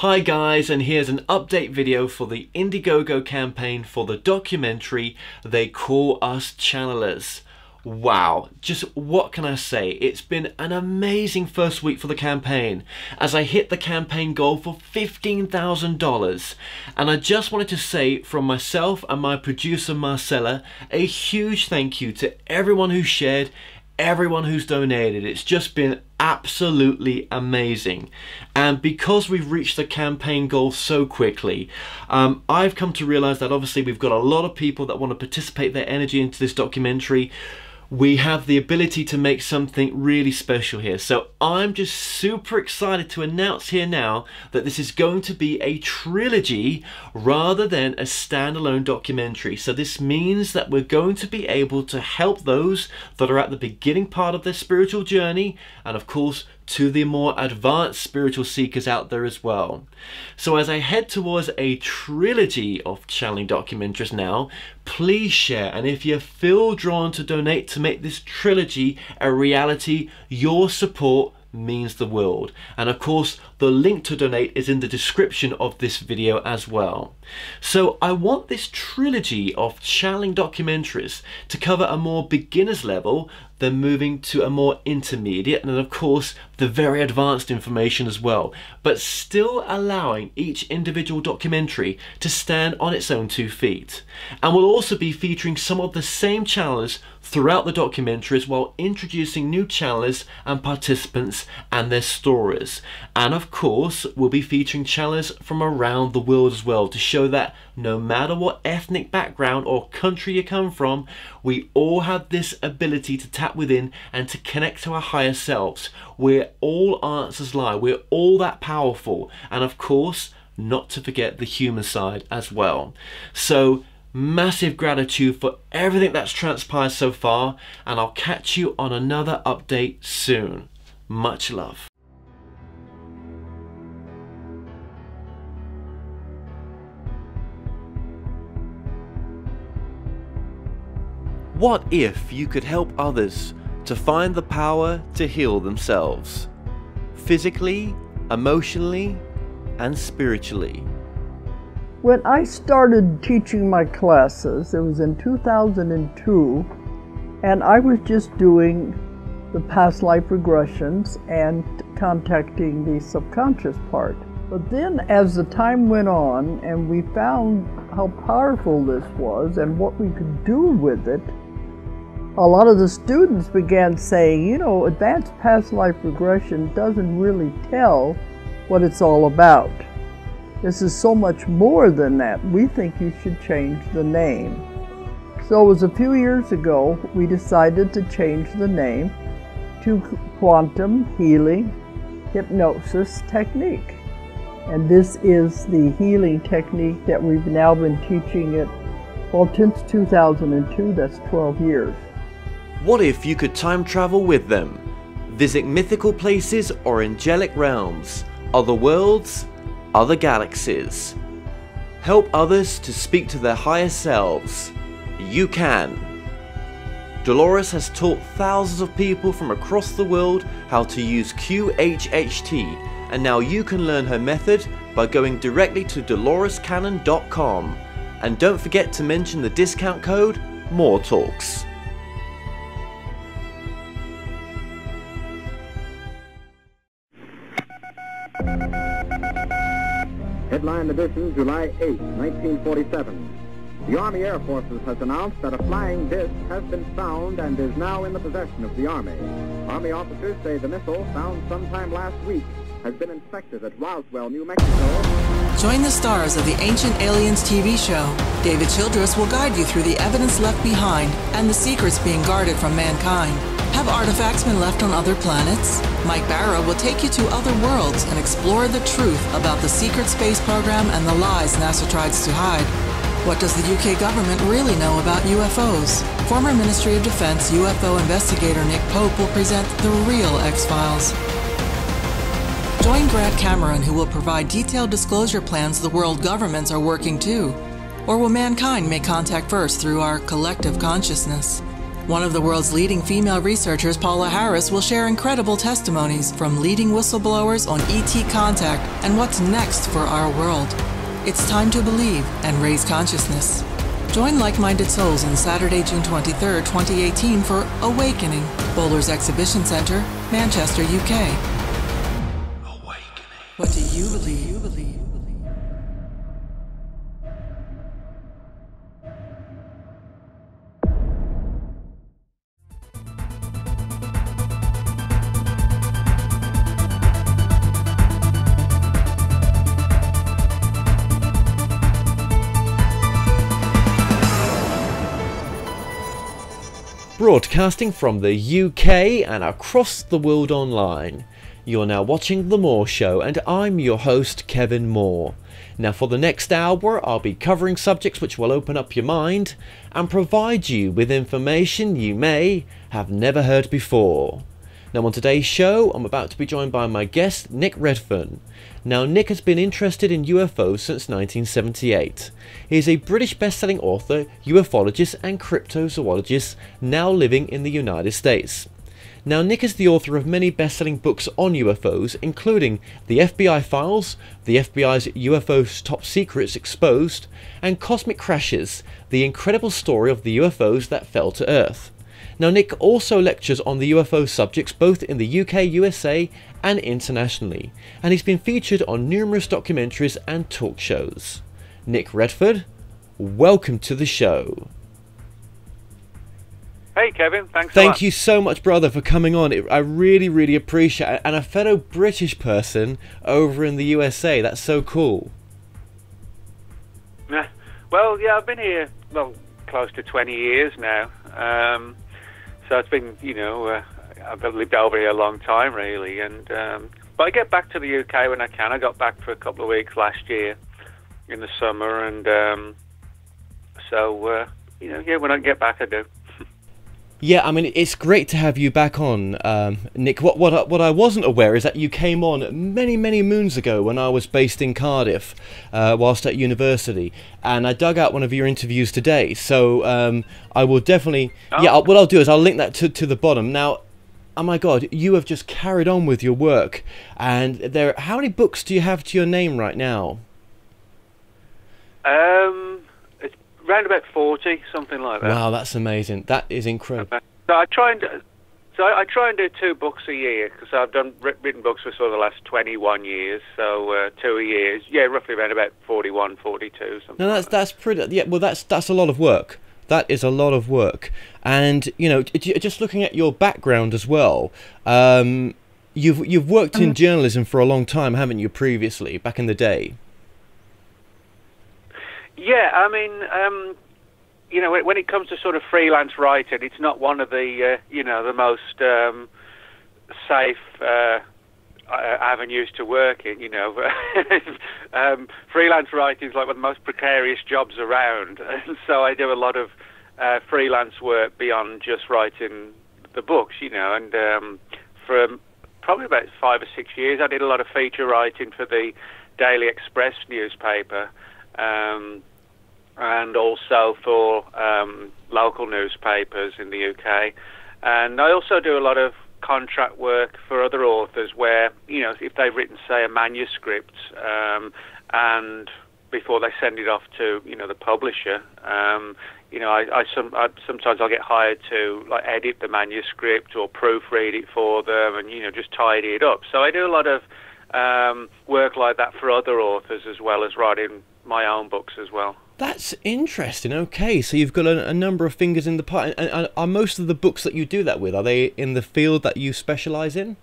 Hi guys, and here's an update video for the Indiegogo campaign for the documentary They Call Us Channelers. Wow, just what can I say? It's been an amazing first week for the campaign as I hit the campaign goal for $15,000. And I just wanted to say from myself and my producer Marcella, a huge thank you to everyone who shared, everyone who's donated. It's just been absolutely amazing. And because we've reached the campaign goal so quickly, I've come to realize that obviously we've got a lot of people that want to participate their energy into this documentary. We have the ability to make something really special here. So I'm just super excited to announce here now that this is going to be a trilogy rather than a standalone documentary. So this means that we're going to be able to help those that are at the beginning part of their spiritual journey, and of course to the more advanced spiritual seekers out there as well. So as I head towards a trilogy of channeling documentaries now, please share, and if you feel drawn to donate to make this trilogy a reality, your support means the world. And of course the link to donate is in the description of this video as well. So I want this trilogy of channeling documentaries to cover a more beginner's level, then moving to a more intermediate, and then of course the very advanced information as well, but still allowing each individual documentary to stand on its own 2 feet. And we'll also be featuring some of the same channelers throughout the documentaries while introducing new channelers and participants and their stories. And of course we'll be featuring channelers from around the world as well, to show that no matter what ethnic background or country you come from, we all have this ability to tap within and to connect to our higher selves, where all answers lie. We're all that powerful, and of course not to forget the human side as well. So massive gratitude for everything that's transpired so far, and I'll catch you on another update soon. Much love. What if you could help others to find the power to heal themselves, physically, emotionally, and spiritually? When I started teaching my classes, it was in 2002, and I was just doing the past life regressions and contacting the subconscious part. But then as the time went on and we found how powerful this was and what we could do with it, a lot of the students began saying, you know, advanced past life regression doesn't really tell what it's all about. This is so much more than that. We think you should change the name. So it was a few years ago we decided to change the name to Quantum Healing Hypnosis Technique. And this is the healing technique that we've now been teaching it, well, since 2002, that's 12 years. What if you could time travel with them? Visit mythical places or angelic realms, other worlds, other galaxies. Help others to speak to their higher selves. You can. Dolores has taught thousands of people from across the world how to use QHHT, and now you can learn her method by going directly to dolorescannon.com. And don't forget to mention the discount code MORETALKS. Headline edition, July 8, 1947. The Army Air Forces has announced that a flying disc has been found and is now in the possession of the Army. Army officers say the missile, found sometime last week, has been inspected at Roswell, New Mexico. Join the stars of the Ancient Aliens TV show. David Childress will guide you through the evidence left behind and the secrets being guarded from mankind. Have artifacts been left on other planets? Mike Barrow will take you to other worlds and explore the truth about the secret space program and the lies NASA tries to hide. What does the UK government really know about UFOs? Former Ministry of Defense UFO investigator Nick Pope will present The Real X-Files. Join Grant Cameron, who will provide detailed disclosure plans the world governments are working to. Or will mankind make contact first through our collective consciousness? One of the world's leading female researchers, Paula Harris, will share incredible testimonies from leading whistleblowers on ET contact and what's next for our world. It's time to believe and raise consciousness. Join like-minded souls on Saturday, June 23, 2018 for Awakening, Bowler's Exhibition Centre, Manchester, UK. Awakening. What do you believe? Broadcasting from the UK and across the world online. You're now watching The Moore Show and I'm your host Kevin Moore. Now for the next hour I'll be covering subjects which will open up your mind and provide you with information you may have never heard before. Now on today's show I'm about to be joined by my guest Nick Redfern. Now Nick has been interested in UFOs since 1978. He is a British best-selling author, ufologist and cryptozoologist now living in the United States. Now Nick is the author of many best-selling books on UFOs including The FBI Files, the FBI's UFOs Top Secrets Exposed and Cosmic Crashes, the incredible story of the UFOs that fell to Earth. Now Nick also lectures on the UFO subjects both in the UK, USA and internationally, and he's been featured on numerous documentaries and talk shows. Nick Redfern, welcome to the show. Hey Kevin, thanks a lot. Thank you so much brother for coming on. I really appreciate it, and a fellow British person over in the USA, that's so cool. Well, yeah, I've been here, close to 20 years now. So it's been, I've lived over here a long time, really. And but I get back to the UK when I can. I got back for a couple of weeks last year in the summer, and when I get back, I do. Yeah, I mean, it's great to have you back on, Nick. What I wasn't aware is that you came on many moons ago when I was based in Cardiff, whilst at university, and I dug out one of your interviews today. So I will definitely, what I'll do is I'll link that to the bottom. Now, oh my God, you have just carried on with your work, and how many books do you have to your name right now? It's around about 40, something like that. Wow, that's amazing. That is incredible. So I try and do 2 books a year because I've written books for sort of the last 21 years. So 2 a year, roughly around about 41, 42, something. No, that's pretty. Yeah, well, that's a lot of work. That is a lot of work, and just looking at your background as well. You've worked in journalism for a long time, haven't you? Previously, back in the day. Yeah, I mean, when it comes to sort of freelance writing, it's not one of the the most safe avenues to work in. Freelance writing is like one of the most precarious jobs around, and so I do a lot of freelance work beyond just writing the books. And for probably about 5 or 6 years, I did a lot of feature writing for the Daily Express newspaper. And also for local newspapers in the UK. And I also do a lot of contract work for other authors where, if they've written, say, a manuscript, and before they send it off to, the publisher, sometimes I'll get hired to edit the manuscript or proofread it for them and, just tidy it up. So I do a lot of work like that for other authors as well as writing my own books as well. That's interesting. Okay, so you've got a number of fingers in the pie. And are most of the books that you do that with, are they in the field that you specialise in?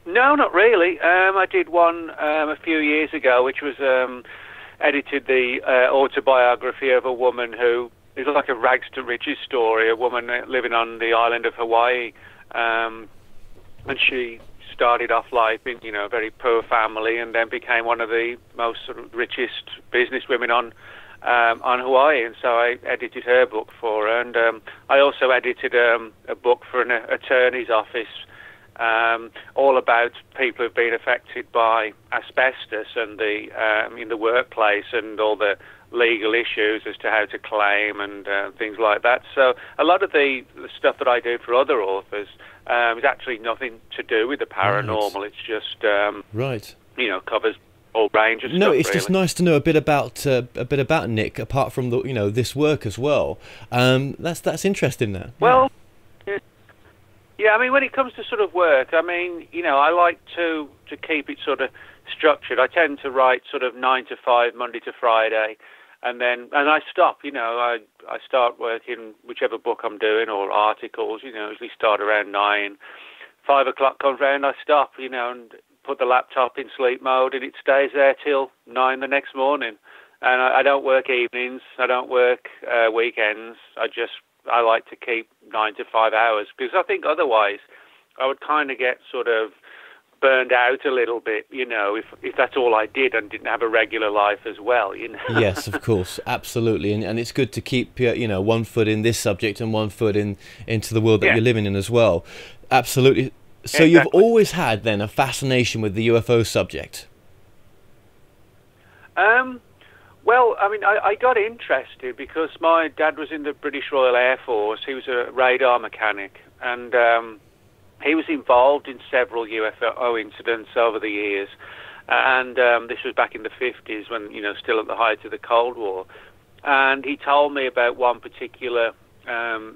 No, not really. I did one a few years ago, which was edited the autobiography of a woman who is like a rags to riches story, a woman living on the island of Hawaii, and she started off life in a very poor family and then became one of the most sort of richest businesswomen on Hawaii, and so I edited her book for her, and I also edited a book for an attorney's office all about people who've been affected by asbestos and in the workplace, and all the legal issues as to how to claim and things like that. So a lot of the stuff that I do for other authors is actually nothing to do with the paranormal. Right. It's just right. Covers all range of stuff. No, it's really just nice to know a bit about Nick, apart from the this work as well. That's interesting there. Well, yeah. I mean, when it comes to sort of work, I mean, I like to keep it sort of structured. I tend to write sort of 9 to 5, Monday to Friday, and I stop. I start working whichever book I'm doing or articles. Usually start around 9. 5 o'clock comes round, I stop. And put the laptop in sleep mode, and it stays there till 9 the next morning. And I don't work evenings. I don't work weekends. I like to keep 9 to 5 hours, because I think otherwise I would kind of get sort of burned out a little bit, if that's all I did and didn't have a regular life as well, Yes, of course, absolutely, and it's good to keep one foot in this subject and one foot into the world that you're living in as well. Absolutely. So You've always had then a fascination with the UFO subject? Well, I mean, I got interested because my dad was in the British Royal Air Force. He was a radar mechanic, and he was involved in several UFO incidents over the years. And this was back in the 50s when, still at the height of the Cold War. And he told me about one particular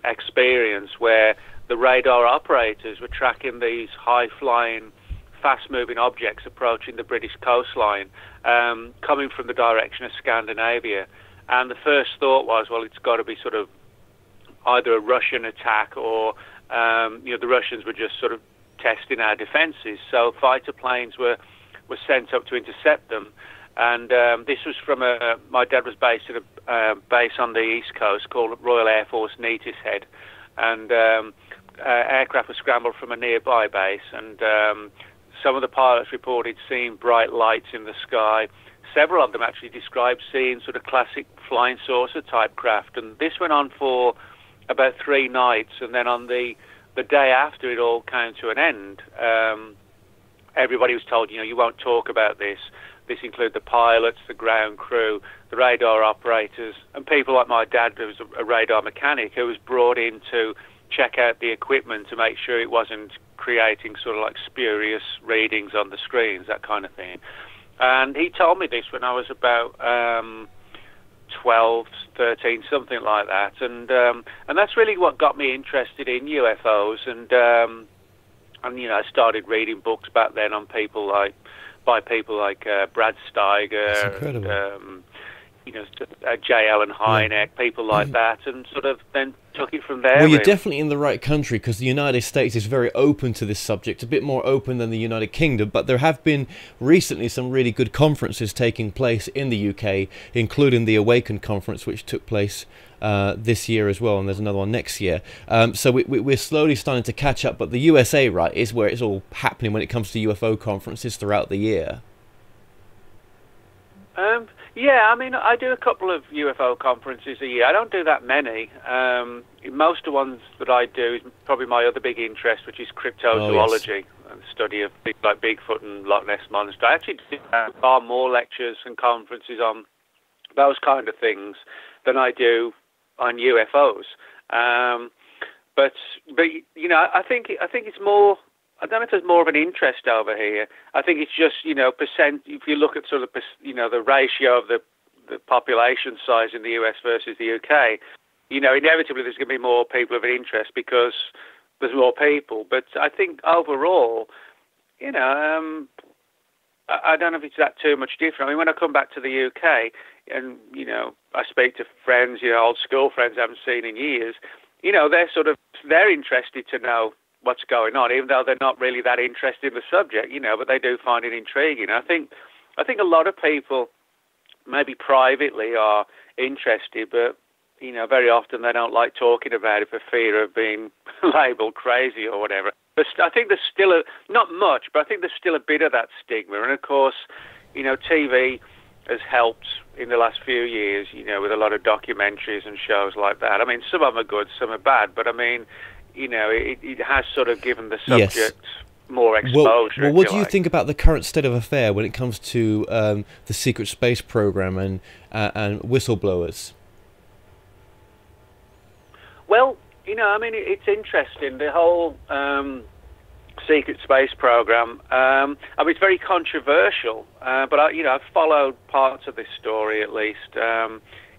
experience where the radar operators were tracking these high-flying, fast-moving objects approaching the British coastline, coming from the direction of Scandinavia. And the first thought was, well, it's got to be sort of either a Russian attack or, the Russians were just sort of testing our defences. So fighter planes were sent up to intercept them. And this was from my dad was based at a base on the East Coast called Royal Air Force Neatis Head. And aircraft were scrambled from a nearby base, and some of the pilots reported seeing bright lights in the sky. Several of them actually described seeing sort of classic flying saucer type craft, and this went on for about 3 nights. And then on the day after it all came to an end, everybody was told, you won't talk about this. This included the pilots, the ground crew, the radar operators, and people like my dad, who was a radar mechanic, who was brought in to check out the equipment to make sure it wasn't creating sort of like spurious readings on the screens, that kind of thing. And he told me this when I was about 12, 13, something like that. And that's really what got me interested in UFOs. And I started reading books back then on by people like Brad Steiger. That's incredible. J. Allen Hynek, people like that, and sort of then took it from there. Well, you're definitely in the right country, because the United States is very open to this subject, a bit more open than the United Kingdom, but there have been recently some really good conferences taking place in the UK, including the Awaken conference, which took place this year as well, and there's another one next year. So we're slowly starting to catch up, but the USA, right, is where it's all happening when it comes to UFO conferences throughout the year. Yeah, I mean, I do a couple of UFO conferences a year. I don't do that many. Most of the ones that I do is probably my other big interest, which is cryptozoology, and the study of things like Bigfoot and Loch Ness Monster. I actually do far more lectures and conferences on those kind of things than I do on UFOs. But I think it's more. I don't know if there's more of an interest over here. I think it's just, percent. If you look at sort of, the ratio of the population size in the US versus the UK, inevitably there's going to be more people of an interest because there's more people. But I think overall, I don't know if it's that too much different. I mean, when I come back to the UK and, I speak to friends, old school friends I haven't seen in years, they're interested to know what's going on, even though they're not really that interested in the subject, but they do find it intriguing. I think a lot of people, maybe privately, are interested, but very often they don't like talking about it for fear of being labelled crazy or whatever. But I think there's still not much, but I think there's still a bit of that stigma. And of course, TV has helped in the last few years, with a lot of documentaries and shows like that. I mean, some of them are good, some are bad, but I mean, it has sort of given the subject more exposure. Well, what do you think about the current state of affair when it comes to the secret space program and whistleblowers? Well, you know, I mean, it's interesting, the whole secret space program. I mean, it's very controversial, but I've followed parts of this story at least.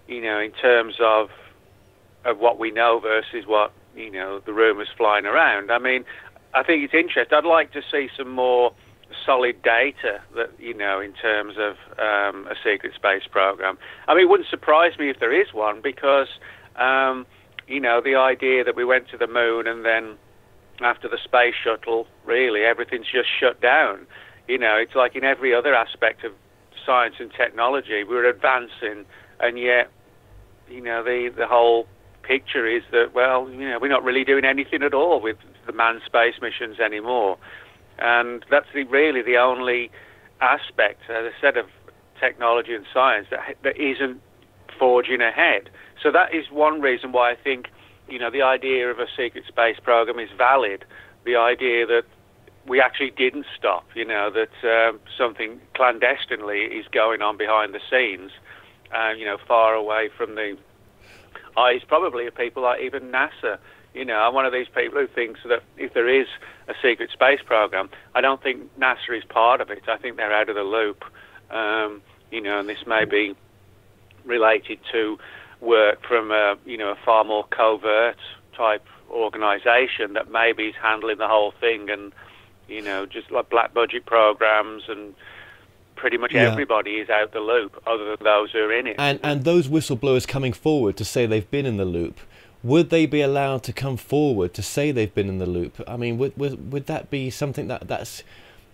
You know, in terms of what we know versus what, you know, the rumours flying around. I mean, I think it's interesting. I'd like to see some more solid data that, you know, in terms of a secret space program. I mean, it wouldn't surprise me if there is one, because you know, the idea that we went to the moon and then after the space shuttle, really, everything's just shut down. You know, it's like in every other aspect of science and technology, we're advancing, and yet, you know, the whole picture is that, well, you know, we're not really doing anything at all with the manned space missions anymore. And that's really the only aspect, as I said, of technology and science that isn't forging ahead. So that is one reason why I think, you know, the idea of a secret space program is valid. The idea that we actually didn't stop, you know, that something clandestinely is going on behind the scenes, you know, far away from the eyes probably of people like even NASA. You know, I'm one of these people who thinks that if there is a secret space program, I don't think NASA is part of it. I think they're out of the loop. You know, and this may be related to work from a far more covert type organisation that maybe is handling the whole thing, and, you know, just like black budget programs, and pretty much everybody is out the loop other than those who are in it. And those whistleblowers coming forward to say they've been in the loop, would they be allowed to come forward to say they've been in the loop? I mean, would that be something that's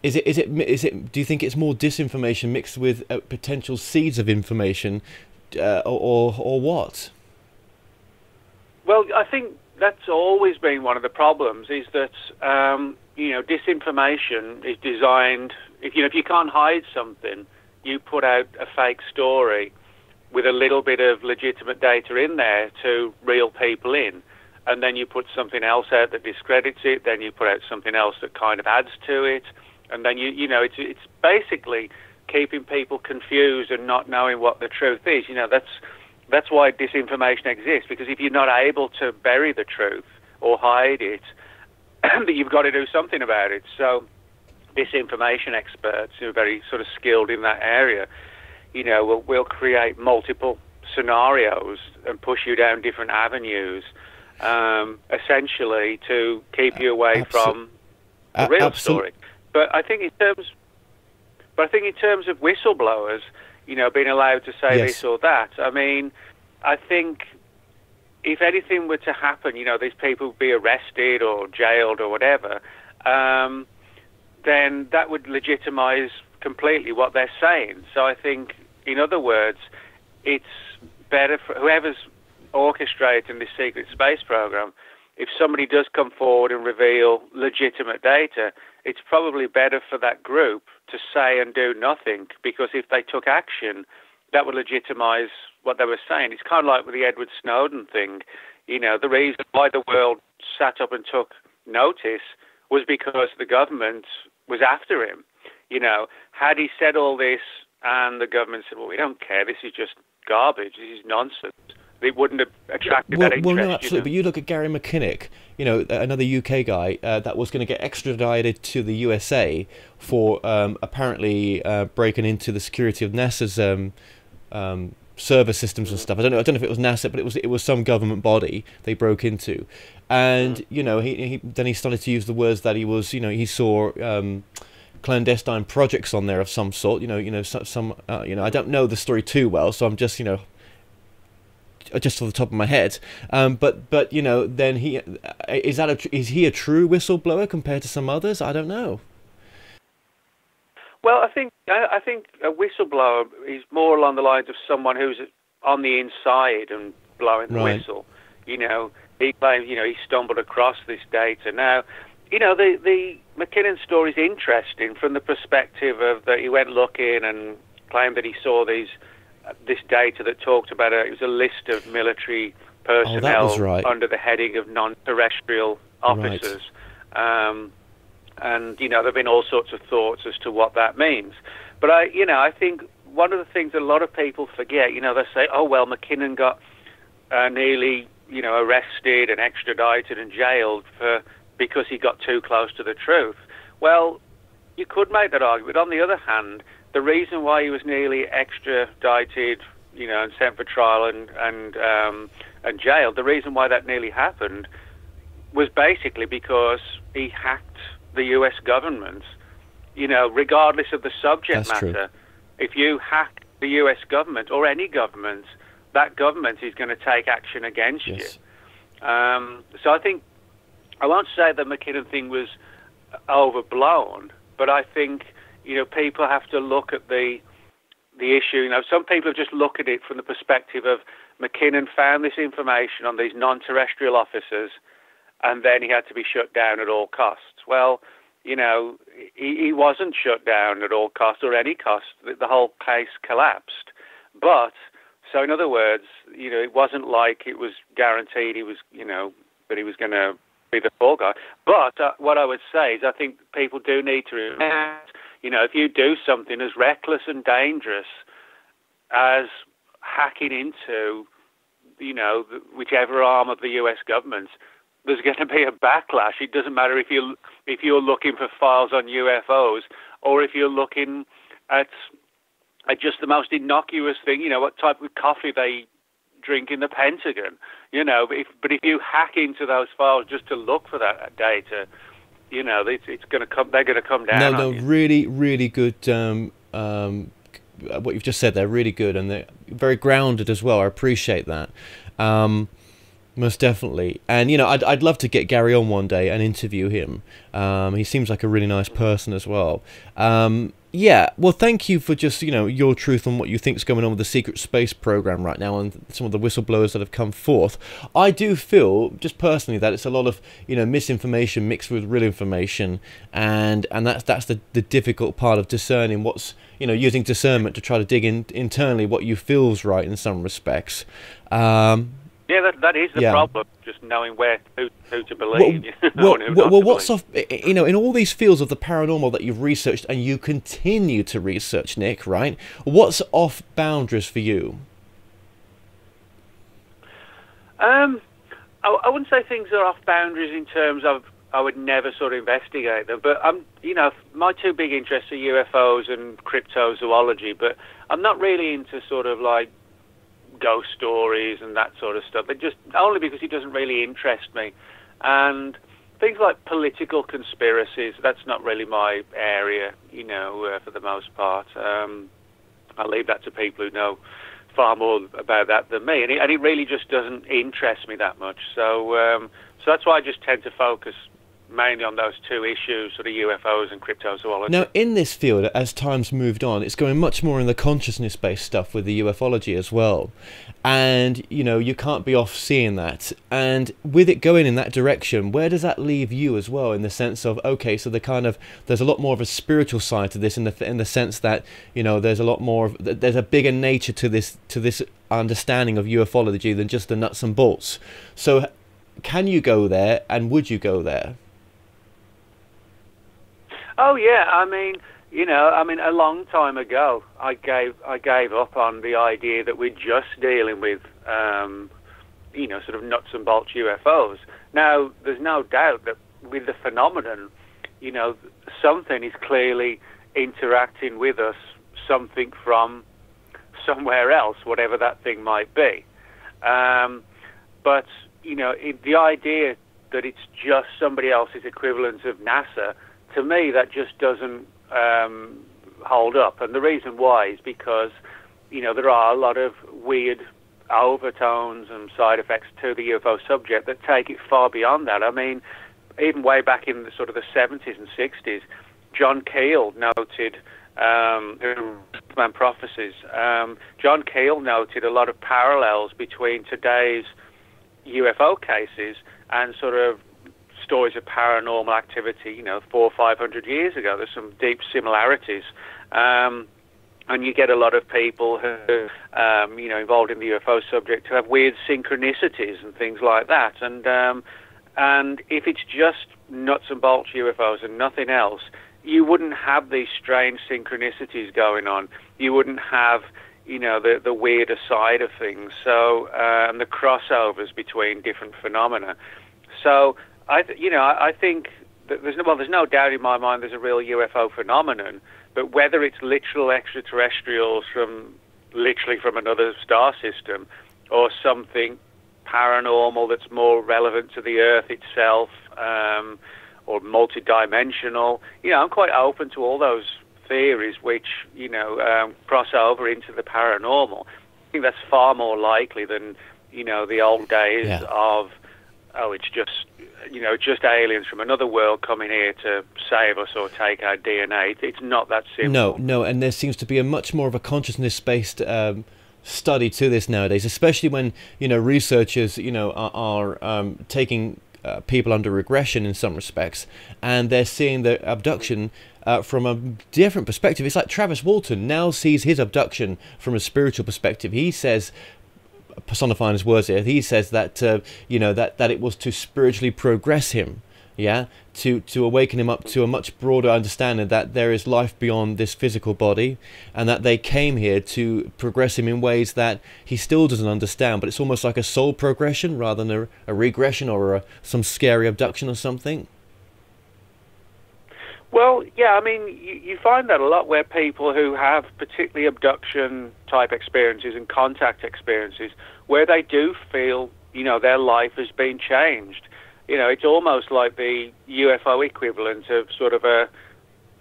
is it do you think it's more disinformation mixed with potential seeds of information, or what? Well, I think that's always been one of the problems, is that you know, disinformation is designed. If you can't hide something, you put out a fake story with a little bit of legitimate data in there to reel people in, and then you put something else out that discredits it. Then you put out something else that kind of adds to it, and then you know, it's basically keeping people confused and not knowing what the truth is. You know, that's why disinformation exists, because if you're not able to bury the truth or hide it, you've got to do something about it. So disinformation experts who are very sort of skilled in that area, you know, will create multiple scenarios and push you down different avenues, essentially to keep you away from the real story. But I think in terms of whistleblowers, you know, being allowed to say this or that, I mean, I think if anything were to happen, you know, these people would be arrested or jailed or whatever, then that would legitimize completely what they're saying. So I think, in other words, it's better for whoever's orchestrating this secret space program, if somebody does come forward and reveal legitimate data, it's probably better for that group to say and do nothing, because if they took action, that would legitimize what they were saying. It's kind of like with the Edward Snowden thing. You know, the reason why the world sat up and took notice was because the government was after him. You know, had he said all this and the government said, well, we don't care, this is just garbage, this is nonsense, it wouldn't have attracted that interest. Well, no, absolutely. You know? But you look at Gary McKinnock, you know, another UK guy that was going to get extradited to the USA for apparently breaking into the security of NASA's server systems and stuff. I don't know if it was NASA, but it was some government body they broke into, and you know, he started to use the words that he was, you know, he saw clandestine projects on there of some sort. You know, some you know, I don't know the story too well, so I'm just, you know, just off the top of my head, but you know, then is he a true whistleblower compared to some others? I don't know. Well, I think a whistleblower is more along the lines of someone who's on the inside and blowing the whistle. You know, he claims, you know, he stumbled across this data. Now, you know, the McKinnon story is interesting from the perspective of that he went looking and claimed that he saw this data that talked about it was a list of military personnel under the heading of non-terrestrial officers. And, you know, there have been all sorts of thoughts as to what that means. But, I think one of the things that a lot of people forget, you know, they say, oh, well, McKinnon got nearly, you know, arrested and extradited and jailed because he got too close to the truth. Well, you could make that argument. On the other hand, the reason why he was nearly extradited, you know, and sent for trial and jailed, the reason why that nearly happened was basically because he hacked the U.S. government, you know, regardless of the subject matter. True. If you hack the U.S. government or any government, that government is going to take action against you. So I think, I won't say the McKinnon thing was overblown, but I think, you know, people have to look at the issue. You know, some people have just looked at it from the perspective of McKinnon found this information on these non-terrestrial officers, and then he had to be shut down at all costs. Well, you know, he wasn't shut down at all costs or any cost. The whole case collapsed. But, so in other words, you know, it wasn't like it was guaranteed he was, you know, that he was going to be the fall guy. But what I would say is I think people do need to remember, you know, if you do something as reckless and dangerous as hacking into, you know, whichever arm of the U.S. government, there's going to be a backlash. It doesn't matter if you're looking for files on UFOs or if you're looking at just the most innocuous thing, you know, what type of coffee they drink in the Pentagon, you know. But if you hack into those files just to look for that data, you know, it's going to come. They're going to come down. No, on you. Really, really good. What you've just said, they're really good, and they're very grounded as well. I appreciate that. Most definitely. And, you know, I'd love to get Gary on one day and interview him. He seems like a really nice person as well. Yeah, well, thank you for just, you know, your truth on what you think is going on with the secret space program right now and some of the whistleblowers that have come forth. I do feel, just personally, that it's a lot of, you know, misinformation mixed with real information, and that's the difficult part of discerning what's, you know, using discernment to try to dig in internally what you feel's right in some respects. Yeah, that is the problem, just knowing who to believe. Well, what's off, you know, in all these fields of the paranormal that you've researched and you continue to research, Nick, right? What's off boundaries for you? I wouldn't say things are off boundaries in terms of I would never sort of investigate them, but you know, my two big interests are UFOs and cryptozoology, but I'm not really into sort of like ghost stories and that sort of stuff. It just only because it doesn't really interest me. And things like political conspiracies, that's not really my area, you know, for the most part. I leave that to people who know far more about that than me, and it really just doesn't interest me that much. So that's why I just tend to focus mainly on those two issues, sort of UFOs and cryptozoology. Now, in this field, as time's moved on, it's going much more in the consciousness-based stuff with the ufology as well. And, you know, you can't be off seeing that. And with it going in that direction, where does that leave you as well, in the sense of, okay, so there's a lot more of a spiritual side to this, in the sense that, you know, there's a bigger nature to this understanding of ufology than just the nuts and bolts. So can you go there, and would you go there? Oh yeah, I mean, you know, a long time ago, I gave up on the idea that we're just dealing with, you know, sort of nuts and bolts UFOs. Now, there's no doubt that with the phenomenon, you know, something is clearly interacting with us, something from somewhere else, whatever that thing might be. But you know, the idea that it's just somebody else's equivalent of NASA, to me, that just doesn't hold up. And the reason why is because, you know, there are a lot of weird overtones and side effects to the UFO subject that take it far beyond that. I mean, even way back in the sort of the 70s and 60s, John Keel noted, Man Prophecies, John Keel noted a lot of parallels between today's UFO cases and sort of stories of paranormal activity, you know, 400 or 500 years ago. There's some deep similarities. And you get a lot of people who, you know, involved in the UFO subject who have weird synchronicities and things like that. And And if it's just nuts and bolts UFOs and nothing else, you wouldn't have these strange synchronicities going on. You wouldn't have, you know, the weirder side of things. So, and the crossovers between different phenomena. So, I think that there's no doubt in my mind there's a real UFO phenomenon. But whether it's literal extraterrestrials literally from another star system, or something paranormal that's more relevant to the Earth itself, or multidimensional, you know, I'm quite open to all those theories which, you know, cross over into the paranormal. I think that's far more likely than, you know, the old days of, oh, it's just, you know, just aliens from another world coming here to save us or take our DNA. It's not that simple. No, and there seems to be a much more of a consciousness-based study to this nowadays, especially when, you know, researchers, you know, are taking people under regression in some respects, and they're seeing the abduction from a different perspective. It's like Travis Walton now sees his abduction from a spiritual perspective. He says, personifying his words here, he says that you know, that it was to spiritually progress him, to awaken him up to a much broader understanding that there is life beyond this physical body, and that they came here to progress him in ways that he still doesn't understand, but it's almost like a soul progression rather than a regression or some scary abduction or something. Well, yeah, I mean, you find that a lot where people who have particularly abduction type experiences and contact experiences, where they do feel, you know, their life has been changed. You know, it's almost like the UFO equivalent of sort of a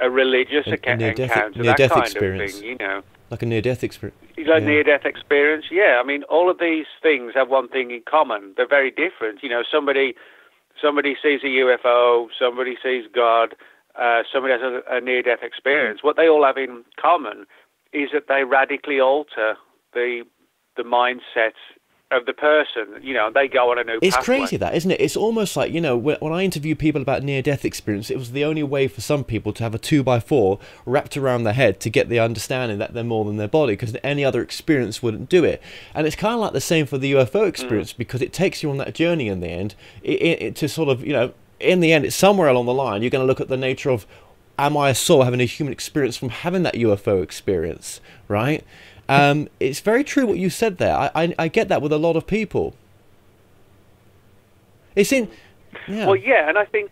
religious encounter, that kind experience. Of thing, you know. Like a near-death experience. Like near-death experience, yeah. I mean, all of these things have one thing in common. They're very different. You know, somebody sees a UFO, somebody sees God, somebody has a near-death experience. What they all have in common is that they radically alter the mindset of the person, you know, they go on a new pathway. It's crazy that, isn't it? It's almost like, you know, when I interview people about near-death experience, it was the only way for some people to have a 2x4 wrapped around their head to get the understanding that they're more than their body, because any other experience wouldn't do it. And it's kind of like the same for the UFO experience, because it takes you on that journey in the end, to sort of, you know, in the end, it's somewhere along the line, you're going to look at the nature of, am I a soul having a human experience from having that UFO experience, right? It's very true what you said there. I get that with a lot of people. It's in, yeah. Well, yeah, and I think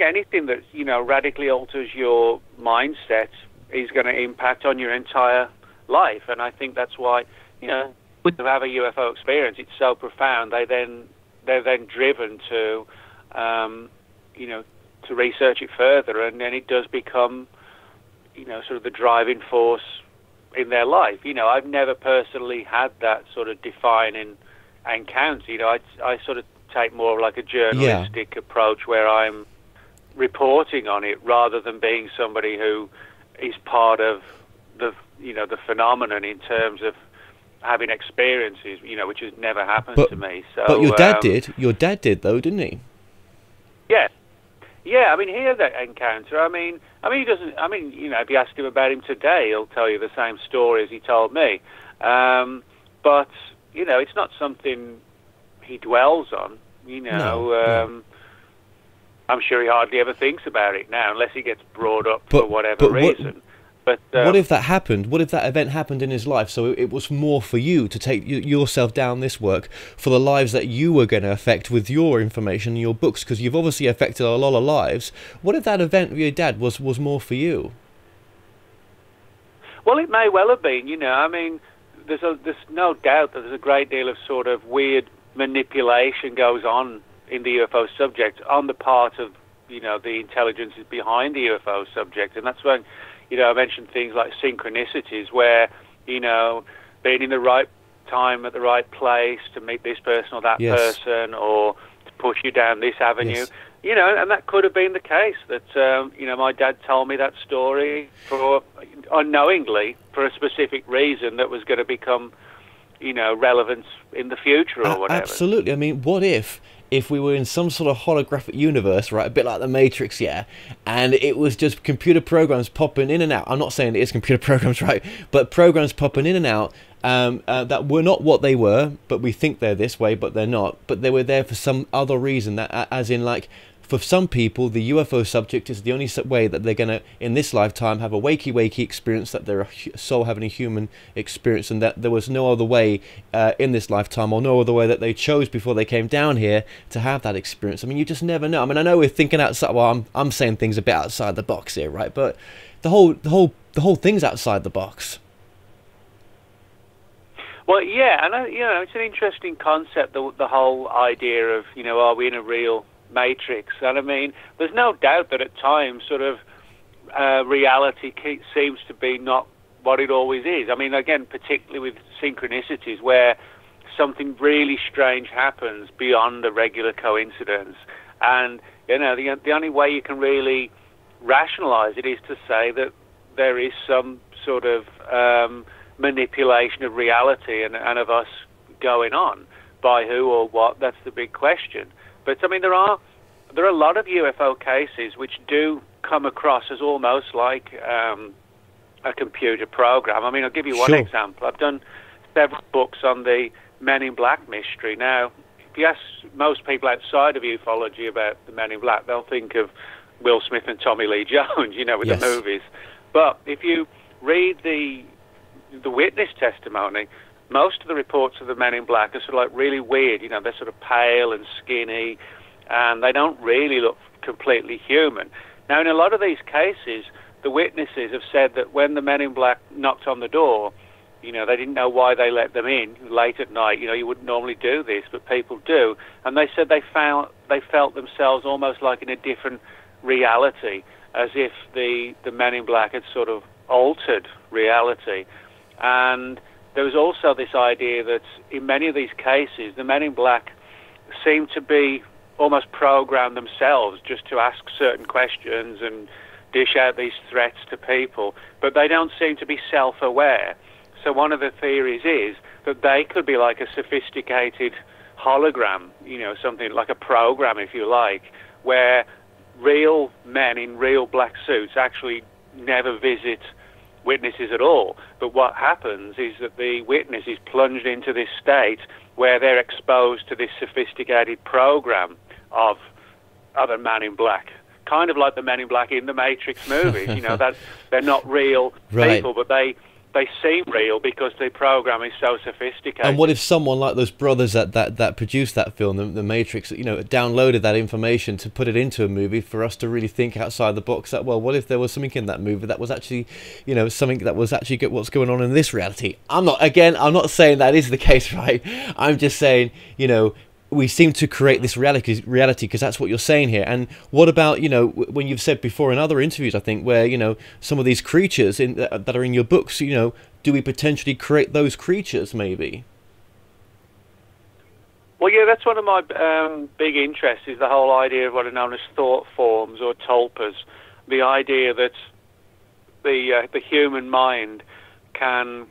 anything that, you know, radically alters your mindset is going to impact on your entire life, and I think that's why, you know, when you have a UFO experience, it's so profound. They're then driven to, you know, to research it further, and then it does become, you know, sort of the driving force in their life. You know, I've never personally had that sort of defining encounter. You know, I sort of take more of like a journalistic approach where I'm reporting on it rather than being somebody who is part of the, you know, the phenomenon in terms of having experiences, you know, which has never happened to me. So, but your dad did. Your dad did, though, didn't he? Yeah. Yeah, I mean, he had that encounter. I mean, he doesn't. I mean, you know, if you ask him about him today, he'll tell you the same story as he told me. But you know, it's not something he dwells on. You know, no. I'm sure he hardly ever thinks about it now, unless he gets brought up for whatever reason. But what if that happened? What if that event happened in his life? So it was more for you to take yourself down this work for the lives that you were going to affect with your information and your books, because you've obviously affected a lot of lives. What if that event with your dad was more for you? Well, it may well have been. You know, I mean, there's no doubt that there's a great deal of sort of weird manipulation goes on in the UFO subject on the part of, you know, the intelligences behind the UFO subject, and that's when, you know, I mentioned things like synchronicities where, you know, being in the right time at the right place to meet this person or that person, or to push you down this avenue. Yes. You know, and that could have been the case that, you know, my dad told me that story unknowingly for a specific reason that was going to become, you know, relevant in the future or whatever. Absolutely. I mean, what if if we were in some sort of holographic universe, right, a bit like the Matrix, yeah, and it was just computer programs popping in and out. I'm not saying it is computer programs, right, but programs popping in and out that were not what they were, but we think they're this way, but they're not. But they were there for some other reason, that, as in, like, for some people, the UFO subject is the only way that they're going to, in this lifetime, have a wakey experience, that they're a soul having a human experience, and that there was no other way in this lifetime, or no other way that they chose before they came down here to have that experience. I mean, you just never know. I mean, I know we're thinking outside. Well, I'm saying things a bit outside the box here, right? But the whole thing's outside the box. Well, yeah, and it's an interesting concept. The whole idea of, are we in a real Matrix? And I mean, there's no doubt that at times sort of reality seems to be not what it always is. I mean, again, particularly with synchronicities, where something really strange happens beyond a regular coincidence, and the only way you can really rationalize it is to say that there is some sort of manipulation of reality and of us going on. By who or what? That's the big question. But I mean, there are a lot of UFO cases which do come across as almost like a computer program. I mean, I'll give you one example. I've done several books on the Men in Black mystery. Now, if you ask most people outside of ufology about the Men in Black, they'll think of Will Smith and Tommy Lee Jones, with the movies. But if you read the witness testimony, most of the reports of the Men in Black are sort of like really weird. They're sort of pale and skinny, and they don't really look completely human. Now, in a lot of these cases, the witnesses have said that when the Men in Black knocked on the door, they didn't know why they let them in late at night. You wouldn't normally do this, but people do. And they said they felt themselves almost like in a different reality, as if the Men in Black had sort of altered reality. And there was also this idea that in many of these cases, the Men in Black seem to be almost programmed themselves just to ask certain questions and dish out these threats to people, but they don't seem to be self-aware. So one of the theories is that they could be like a sophisticated hologram, something like a program, if you like, where real men in real black suits actually never visit witnesses at all. But what happens is that the witness is plunged into this state where they're exposed to this sophisticated program of other Men in Black, kind of like the Men in Black in the Matrix movies. That they're not real people, but they seem real because the program is so sophisticated. And what if someone like those brothers that produced that film, the Matrix, downloaded that information to put it into a movie for us to really think outside the box? That, well, what if there was something in that movie that was actually, something that was actually what's going on in this reality? I'm not saying that is the case, right? I'm just saying, we seem to create this reality because that's what you're saying here. And what about, when you've said before in other interviews, I think, where, some of these creatures that are in your books, do we potentially create those creatures maybe? Well, yeah, that's one of my big interests, is the whole idea of what are known as thought forms or tulpas. The idea that the human mind can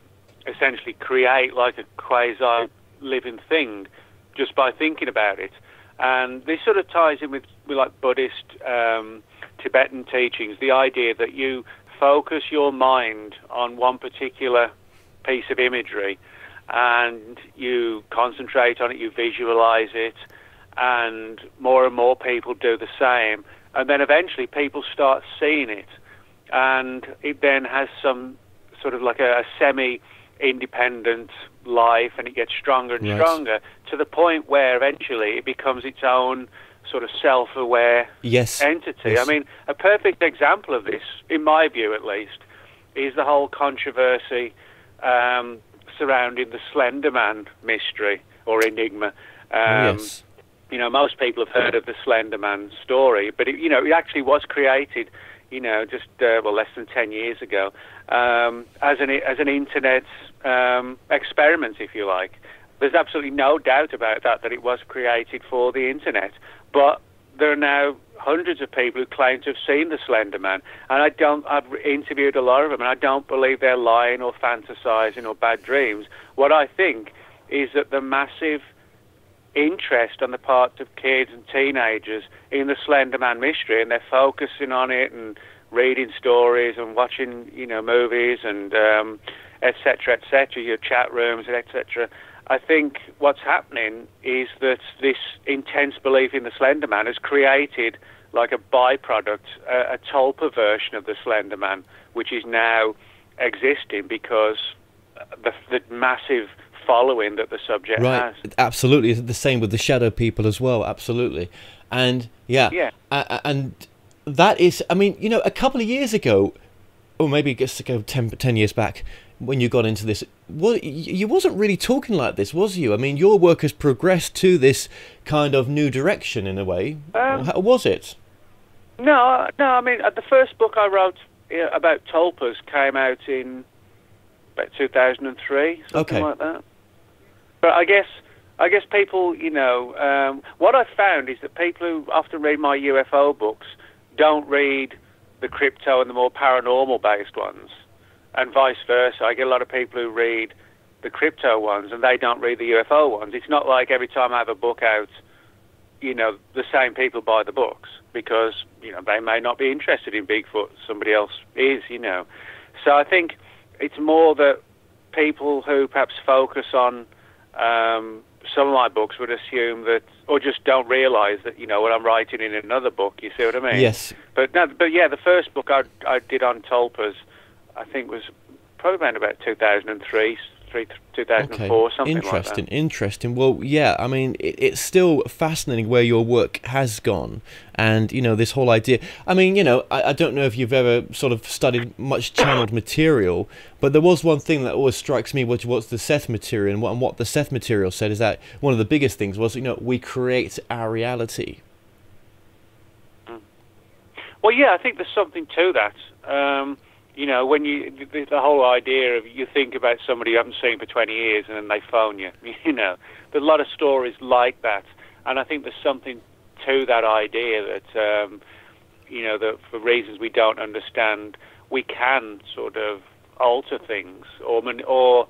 essentially create like a quasi-living thing just by thinking about it. And this sort of ties in with like Buddhist, Tibetan teachings, the idea that you focus your mind on one particular piece of imagery and you concentrate on it, you visualize it, and more people do the same. And then eventually people start seeing it, and it then has some sort of like a semi-independent life, and it gets stronger and stronger to the point where eventually it becomes its own sort of self-aware entity. Yes. I mean, a perfect example of this, in my view at least, is the whole controversy surrounding the Slender Man mystery or enigma. Most people have heard of the Slender Man story, but it actually was created just less than 10 years ago, as an internet experiment, if you like. There's absolutely no doubt about that it was created for the internet. But there are now hundreds of people who claim to have seen the Slender Man, and I've interviewed a lot of them, and I don't believe they're lying or fantasizing or bad dreams. What I think is that the massive interest on the part of kids and teenagers in the Slender Man mystery, and they're focusing on it and reading stories and watching, movies and et cetera, your chat rooms, et cetera. I think what's happening is that this intense belief in the Slender Man has created, like a byproduct, a Tulpa version of the Slender Man, which is now existing because the massive following that the subject has. Absolutely. The same with the shadow people as well. Absolutely. And and that is, I mean, a couple of years ago, or maybe just to go 10 years back, when you got into this, you wasn't really talking like this, was you? I mean, your work has progressed to this kind of new direction in a way. How was it? No. I mean, the first book I wrote about tulpas came out in about 2003, something like that. But I guess people, what I've found is that people who often read my UFO books don't read the crypto and the more paranormal-based ones, and vice versa. I get a lot of people who read the crypto ones and they don't read the UFO ones. It's not like every time I have a book out, the same people buy the books because, they may not be interested in Bigfoot. Somebody else is, So I think it's more that people who perhaps focus on some of my books would assume that, or just don't realise that, what I'm writing in another book. You see what I mean? Yes. But yeah, the first book I did on tulpas, I think was probably around about 2003, 2004, something like that. Interesting. Well, yeah, I mean, it's still fascinating where your work has gone, and this whole idea. I mean, I don't know if you've ever sort of studied much channeled material, but there was one thing that always strikes me, which was the Seth material, and what the Seth material said is that one of the biggest things was, we create our reality. Well, yeah, I think there's something to that. When the whole idea of you think about somebody you haven't seen for 20 years and then they phone you, there's a lot of stories like that. And I think there's something to that idea that, that for reasons we don't understand, we can sort of alter things or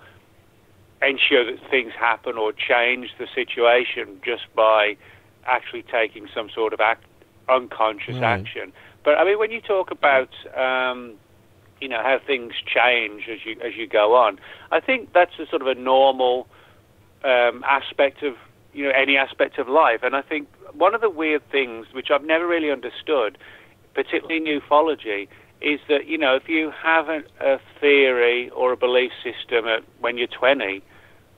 ensure that things happen or change the situation just by actually taking some sort of unconscious action. But, I mean, when you talk about... how things change as you go on. I think that's a sort of a normal aspect of any aspect of life. And I think one of the weird things which I've never really understood, particularly in ufology, is that if you have a theory or a belief system when you're 20,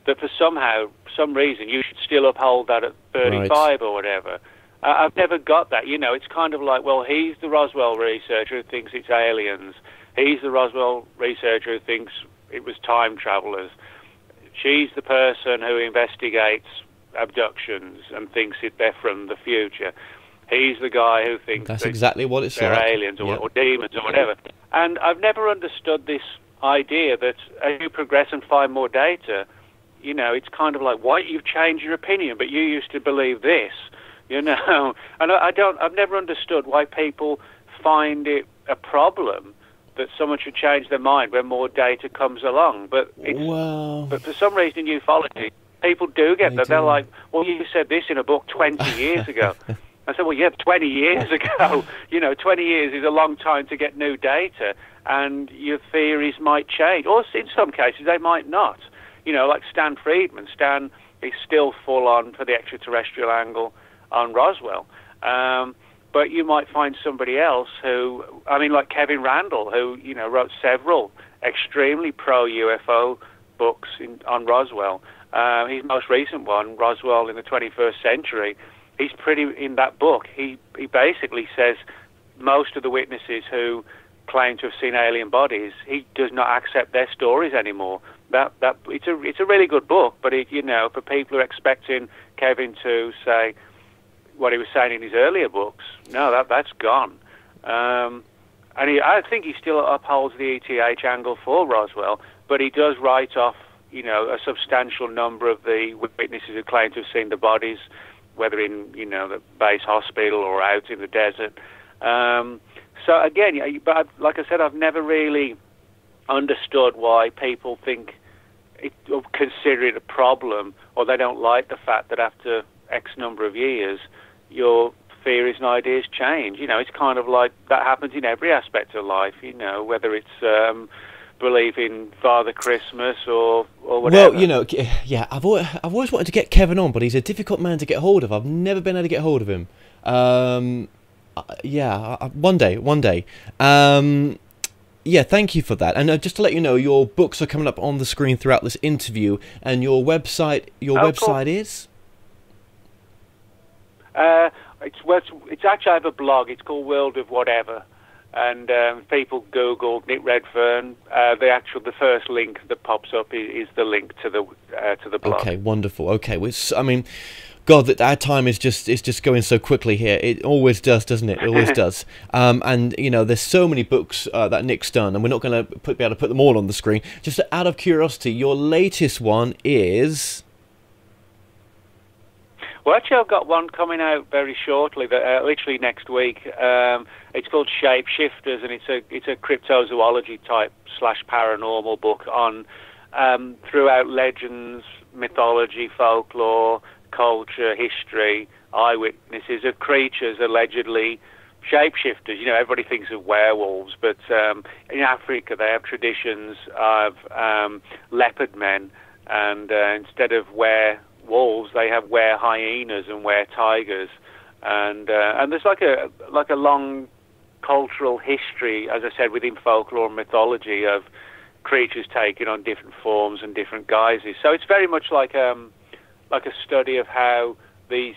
that for some reason you should still uphold that at 35 or whatever. I've never got that. It's kind of like, well, he's the Roswell researcher who thinks it's aliens. He's the Roswell researcher who thinks it was time travelers. She's the person who investigates abductions and thinks they're from the future. He's the guy who thinks that's exactly what it's they're like. aliens or demons or whatever. And I've never understood this idea that as you progress and find more data, it's kind of like, why you've changed your opinion, but you used to believe this, And I've never understood why people find it a problem that someone should change their mind when more data comes along. But but for some reason in ufology, people do get that. They're like, well, you said this in a book 20 years ago. I said, well, yeah, 20 years ago. 20 years is a long time to get new data, and your theories might change. Or in some cases, they might not. Like Stan Friedman. Stan is still full on for the extraterrestrial angle on Roswell. But you might find somebody else who, like Kevin Randall, who, wrote several extremely pro-UFO books on Roswell. His most recent one, Roswell in the 21st Century, he's in that book, he basically says most of the witnesses who claim to have seen alien bodies, he does not accept their stories anymore. It's a really good book, but for people who are expecting Kevin to say what he was saying in his earlier books, no, that's gone. And I think he still upholds the ETH angle for Roswell, but he does write off, a substantial number of the witnesses who claim to have seen the bodies, whether in, the base hospital or out in the desert. So again, but like I said, I've never really understood why people think or consider it a problem, or they don't like the fact that after X number of years, your theories and ideas change. You know, it's kind of like that happens in every aspect of life, you know, whether it's believe in Father Christmas or whatever. Well, you know, yeah, I've always wanted to get Kevin on, but he's a difficult man to get hold of. I've never been able to get hold of him. Yeah, one day. Yeah, thank you for that. And just to let you know, your books are coming up on the screen throughout this interview, and your website Cool. is? It's actually, I have a blog. It's called World of Whatever. And people Google Nick Redfern. The first link that pops up is the link to the blog. Okay, wonderful. Okay, I mean, God, that our time is just going so quickly here. It always does, doesn't it? It always does. And you know, there's so many books that Nick's done, and we're not going to be able to put them all on the screen. Just out of curiosity, your latest one is. Well, actually, I've got one coming out very shortly, literally next week. It's called Shapeshifters, and it's a cryptozoology type / paranormal book on throughout legends, mythology, folklore, culture, history, eyewitnesses of creatures allegedly shapeshifters. You know, everybody thinks of werewolves, but in Africa they have traditions of leopard men, and instead of wolves, they have were hyenas and were tigers, and there's like a long cultural history, as I said, within folklore and mythology of creatures taking on different forms and different guises. So it's very much like a study of how these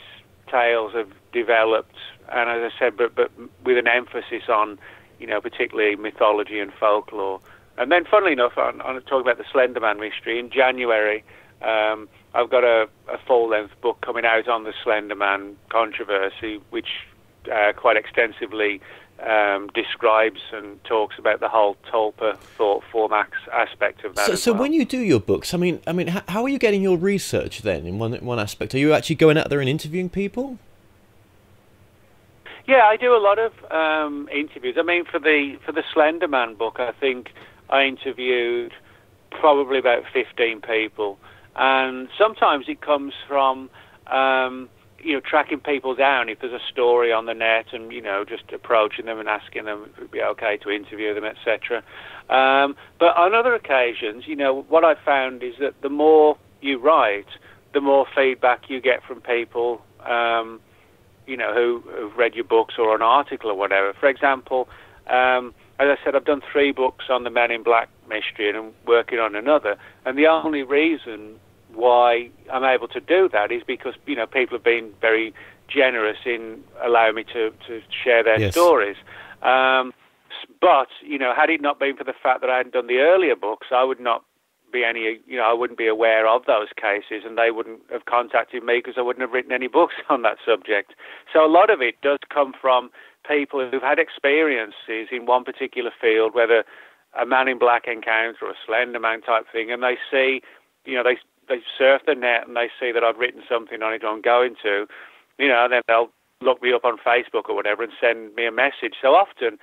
tales have developed, and as I said, but with an emphasis on, you know, particularly mythology and folklore. And then, funnily enough, on talking about the Slender Man mystery, in January, I've got a full-length book coming out on the Slender Man controversy, which quite extensively describes and talks about the whole Tulpa thought form aspect of that. So when you do your books, I mean, how are you getting your research then? In one aspect, are you actually going out there and interviewing people? Yeah, I do a lot of interviews. I mean, for the Slender Man book, I think I interviewed probably about 15 people. And sometimes it comes from, you know, tracking people down if there's a story on the net, and, you know, just approaching them and asking them if it would be okay to interview them, etc. But on other occasions, you know, what I've found is that the more you write, the more feedback you get from people, you know, who've read your books or an article or whatever. For example, as I said, I've done 3 books on the Men in Black mystery, and I'm working on another. And the only reason why I'm able to do that is because, you know, people have been very generous in allowing me to share their stories. But, you know, had it not been for the fact that I hadn't done the earlier books, I would not be I wouldn't be aware of those cases, and they wouldn't have contacted me because I wouldn't have written any books on that subject. So a lot of it does come from people who've had experiences in one particular field, whether a Man in Black encounter or a Slender Man type thing, and they see, you know, they surf the net and they see that I've written something on it I'm going to, you know, and then they'll look me up on Facebook or whatever and send me a message. So often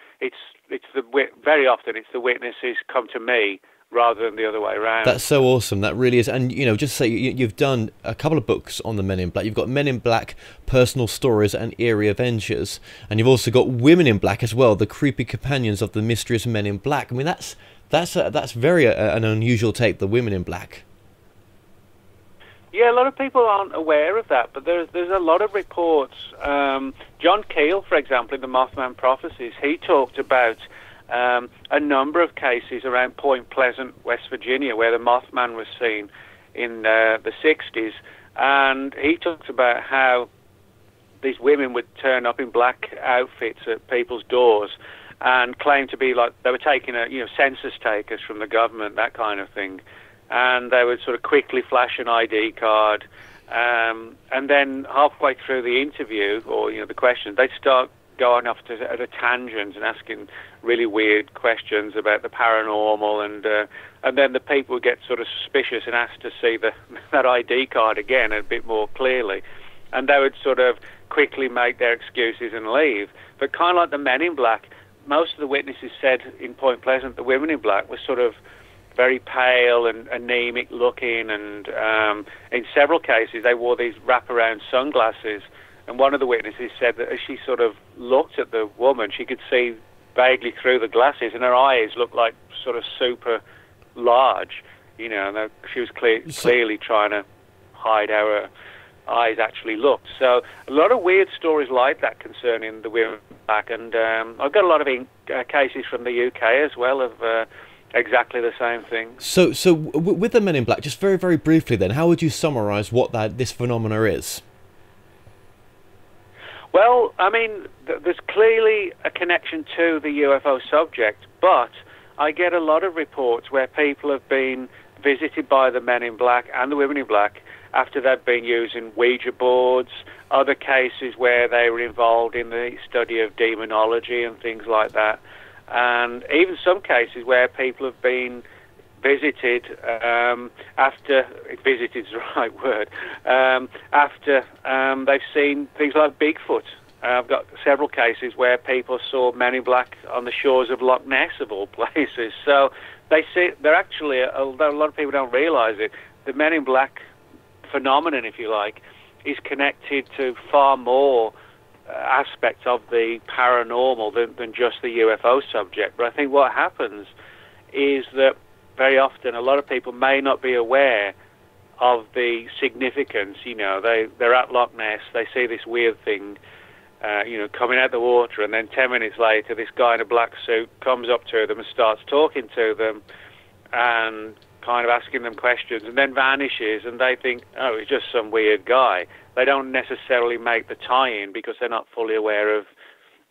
very often it's the witnesses come to me rather than the other way around. That's so awesome. That really is. And, you know, just say you've done a couple of books on the Men in Black. You've got Men in Black, Personal Stories and Eerie Avengers. And you've also got Women in Black as well, the creepy companions of the mysterious Men in Black. I mean, that's very an unusual take, the Women in Black. Yeah, a lot of people aren't aware of that, but there's a lot of reports. John Keel, for example, in the Mothman Prophecies, he talked about a number of cases around Point Pleasant, West Virginia, where the Mothman was seen in the 60s. And he talks about how these women would turn up in black outfits at people's doors and claim to be like they were taking census takers from the government, that kind of thing. And they would sort of quickly flash an ID card, and then halfway through the interview or the question, they'd start going off at a tangent and asking really weird questions about the paranormal, and then the people would get sort of suspicious and ask to see that ID card again a bit more clearly, and they would sort of quickly make their excuses and leave. But kind of like the Men in Black, most of the witnesses said in Point Pleasant the women in black were sort of very pale and anemic looking, and in several cases they wore these wraparound sunglasses. And one of the witnesses said that as she sort of looked at the woman, she could see vaguely through the glasses, and her eyes looked like sort of super large. You know, and she was clearly trying to hide how her eyes actually looked. So a lot of weird stories like that concerning the women in black, and I've got a lot of cases from the UK as well of exactly the same thing. So with the Men in Black, just very, very briefly then, how would you summarize what this phenomena is? Well, I mean, there's clearly a connection to the UFO subject, but I get a lot of reports where people have been visited by the Men in Black and the Women in Black after they've been using Ouija boards, other cases where they were involved in the study of demonology and things like that, and even some cases where people have been visited after visited's the right word after they've seen things like Bigfoot. I've got several cases where people saw Men in Black on the shores of Loch Ness, of all places. So they're actually, although a lot of people don't realise it, the Men in Black phenomenon, if you like, is connected to far more aspects of the paranormal than just the UFO subject. But I think what happens is that very often a lot of people may not be aware of the significance. You know, they're at Loch Ness, they see this weird thing, coming out the water, and then 10 minutes later this guy in a black suit comes up to them and starts talking to them and kind of asking them questions, and then vanishes, and they think, oh, it's just some weird guy. They don't necessarily make the tie-in because they're not fully aware of,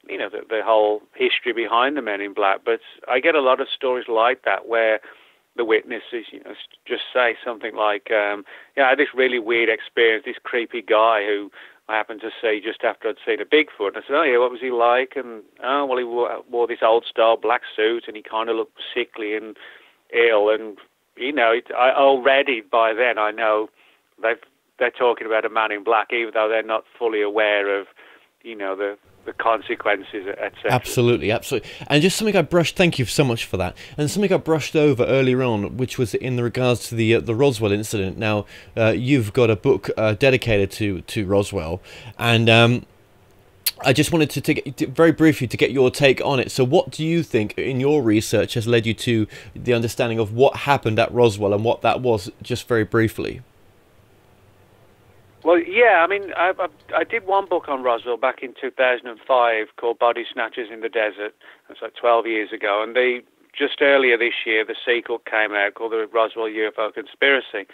you know, the whole history behind the Men in Black. But I get a lot of stories like that where the witnesses, you know, just say something like, I had this really weird experience, this creepy guy who I happened to see just after I'd seen a Bigfoot. And I said, oh yeah, what was he like? And, oh, well, he wore this old-style black suit, and he kind of looked sickly and ill. And, you know, already by then I know they're talking about a man in black, even though they're not fully aware of, you know, the consequences, etc. Absolutely. And just something I brushed, thank you so much for that, and something I brushed over earlier on, which was in regards to the Roswell incident. Now, you've got a book dedicated to Roswell, and I just wanted to very briefly to get your take on it. So what do you think in your research has led you to the understanding of what happened at Roswell and what that was, just very briefly? Well, yeah, I mean, I did one book on Roswell back in 2005 called Body Snatchers in the Desert. That's like 12 years ago. And just earlier this year, the sequel came out called the Roswell UFO Conspiracy.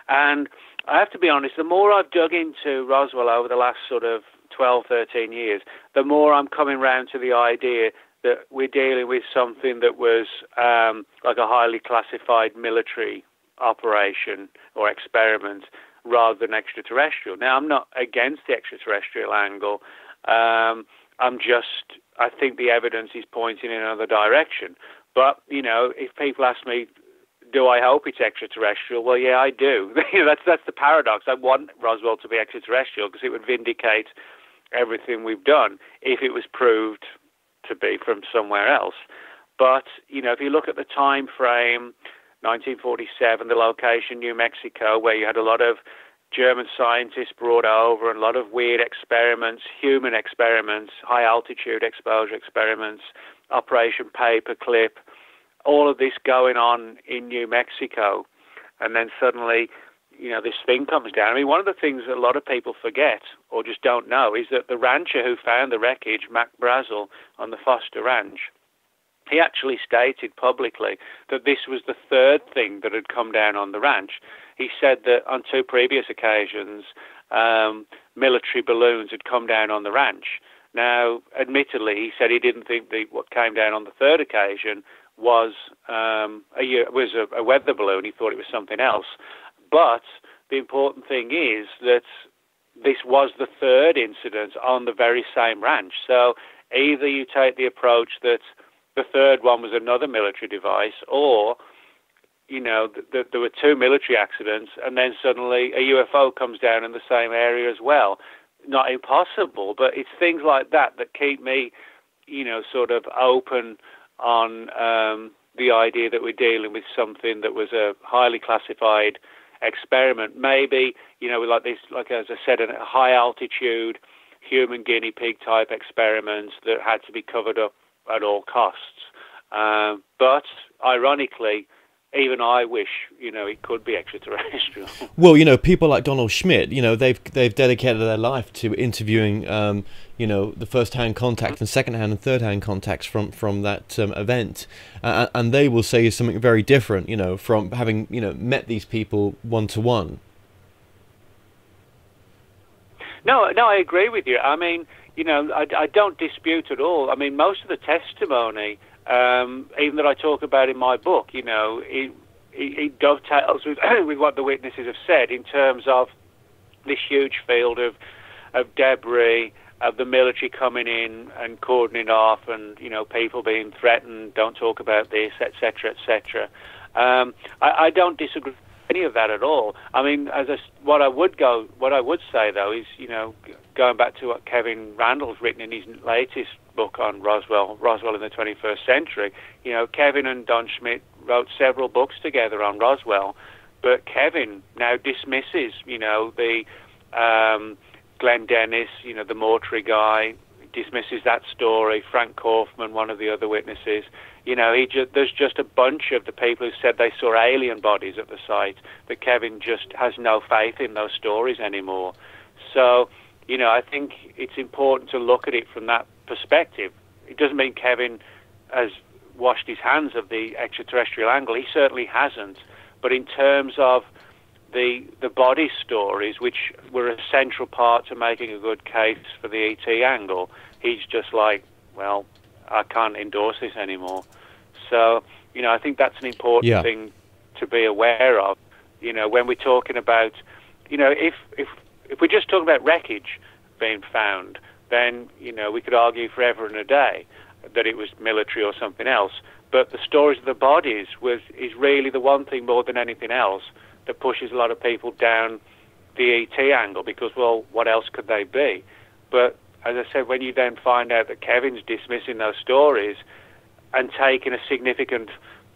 And I have to be honest, the more I've dug into Roswell over the last sort of 12, 13 years, the more I'm coming round to the idea that we're dealing with something that was like a highly classified military operation or experiment, rather than extraterrestrial. Now, I'm not against the extraterrestrial angle. I think the evidence is pointing in another direction. But, you know, if people ask me, do I hope it's extraterrestrial? Well, yeah, I do. That's the paradox. I want Roswell to be extraterrestrial because it would vindicate everything we've done if it was proved to be from somewhere else. But, you know, if you look at the time frame, 1947, the location, New Mexico, where you had a lot of German scientists brought over and a lot of weird experiments, human experiments, high-altitude exposure experiments, Operation Paperclip, all of this going on in New Mexico. And then suddenly, you know, this thing comes down. I mean, one of the things that a lot of people forget or just don't know is that the rancher who found the wreckage, Mac Brazel, on the Foster Ranch, he actually stated publicly that this was the third thing that had come down on the ranch. He said that on two previous occasions, military balloons had come down on the ranch. Now, admittedly, he said he didn't think what came down on the third occasion was a weather balloon. He thought it was something else. But the important thing is that this was the third incident on the very same ranch. So either you take the approach that the third one was another military device, or, you know, there were two military accidents, and then suddenly a UFO comes down in the same area as well. Not impossible, but it's things like that that keep me, you know, sort of open on the idea that we're dealing with something that was a highly classified experiment. Maybe, like this, like as I said, a high altitude human guinea pig type experiments that had to be covered up at all costs. But ironically, even I wish, it could be extraterrestrial. Well, people like Donald Schmidt, they've dedicated their life to interviewing, the first-hand contacts and second-hand and third-hand contacts from that event, and they will say something very different, from having, met these people one-to-one. No, I agree with you. I mean, I don't dispute at all. I mean, most of the testimony, even that I talk about in my book, it dovetails with, with what the witnesses have said in terms of this huge field of debris, of the military coming in and cordoning off, and people being threatened, don't talk about this, etc., etc. I don't disagree with any of that at all. I mean, what I would say though is, going back to what Kevin Randall's written in his latest book on Roswell in the 21st century. Kevin and Don Schmidt wrote several books together on Roswell, but Kevin now dismisses, the Glenn Dennis, the mortuary guy, dismisses that story. Frank Kaufman, one of the other witnesses, there's just a bunch of the people who said they saw alien bodies at the site, that Kevin just has no faith in those stories anymore. So, I think it's important to look at it from that perspective. It doesn't mean Kevin has washed his hands of the extraterrestrial angle. He certainly hasn't. But in terms of the body stories, which were a central part to making a good case for the ET angle, he's just like, well, I can't endorse this anymore. So, I think that's an important thing to be aware of. When we're talking about, if we're just talking about wreckage being found, then, we could argue forever and a day that it was military or something else. But the stories of the bodies is really the one thing more than anything else that pushes a lot of people down the ET angle, because, well, what else could they be? But as I said, when you then find out that Kevin's dismissing those stories and taking a significant